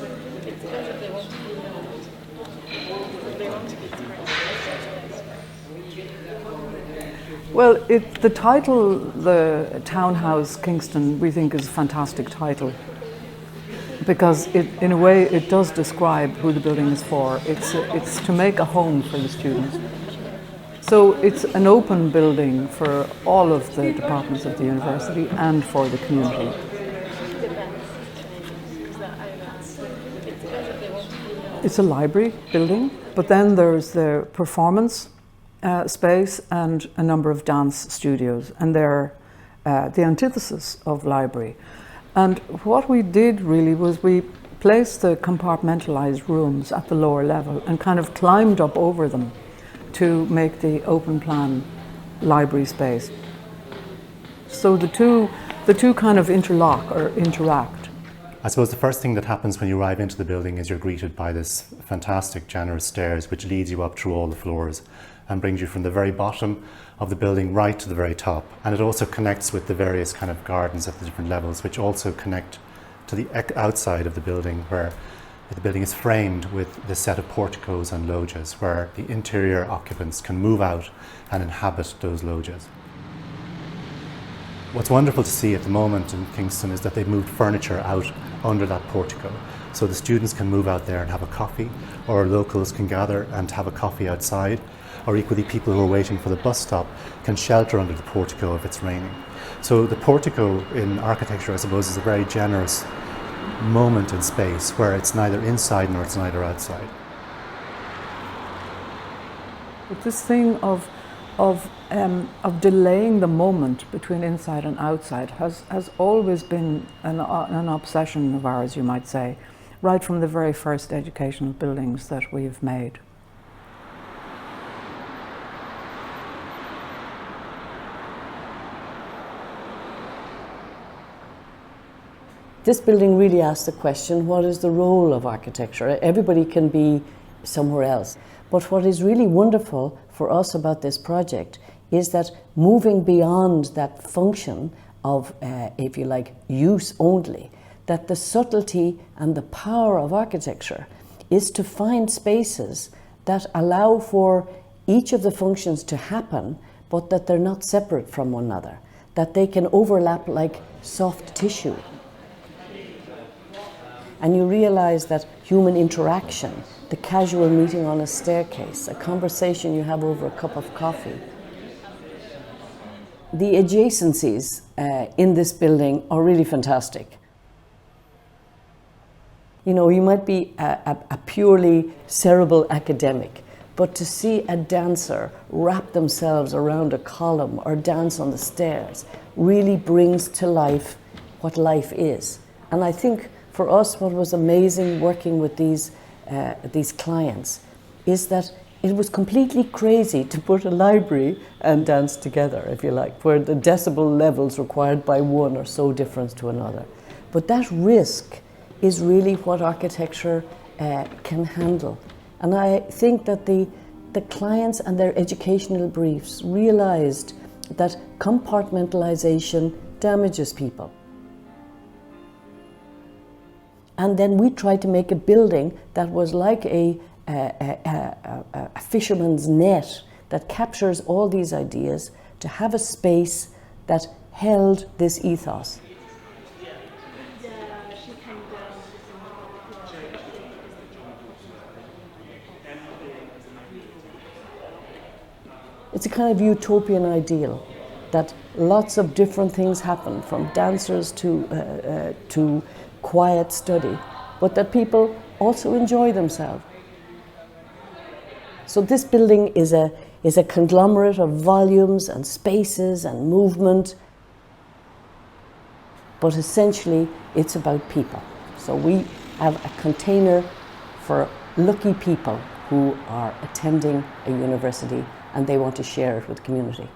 It depends if they want to be known. If they want to be Well, the title, the Townhouse Kingston, we think is a fantastic title because in a way it does describe who the building is for. It's to make a home for the students. So it's an open building for all of the departments of the university and for the community. It's a library building, but then there's the performance space and a number of dance studios, and they're the antithesis of library. And what we did really was we placed the compartmentalized rooms at the lower level and kind of climbed up over them to make the open plan library space. So the two kind of interlock or interact. I suppose the first thing that happens when you arrive into the building is you're greeted by this fantastic generous stairs which leads you up through all the floors and brings you from the very bottom of the building right to the very top. And it also connects with the various kind of gardens at the different levels, which also connect to the outside of the building, where the building is framed with the set of porticos and loggias where the interior occupants can move out and inhabit those loggias. What's wonderful to see at the moment in Kingston is that they've moved furniture out under that portico. So the students can move out there and have a coffee, or locals can gather and have a coffee outside, or equally people who are waiting for the bus stop can shelter under the portico if it's raining. So the portico in architecture, I suppose, is a very generous moment in space where it's neither inside nor it's neither outside. But this thing of delaying the moment between inside and outside has always been an obsession of ours, you might say, right from the very first educational buildings that we've made. This building really asks the question, what is the role of architecture? Everybody can be somewhere else. But what is really wonderful for us about this project is that moving beyond that function of, if you like, use only, that the subtlety and the power of architecture is to find spaces that allow for each of the functions to happen, but that they're not separate from one another, that they can overlap like soft tissue. And you realize that human interaction, the casual meeting on a staircase, a conversation you have over a cup of coffee. The adjacencies in this building are really fantastic. You know, you might be a purely cerebral academic, but to see a dancer wrap themselves around a column or dance on the stairs really brings to life what life is. And I think for us, what was amazing working with these clients is that it was completely crazy to put a library and dance together, if you like, where the decibel levels required by one are so different to another. But that risk is really what architecture can handle. And I think that the clients and their educational briefs realized that compartmentalization damages people. And then we tried to make a building that was like a fisherman's net that captures all these ideas, to have a space that held this ethos. It's a kind of utopian ideal that lots of different things happen, from dancers to quiet study, but that people also enjoy themselves. So this building is a conglomerate of volumes and spaces and movement, but essentially it's about people. So we have a container for lucky people who are attending a university and they want to share it with the community.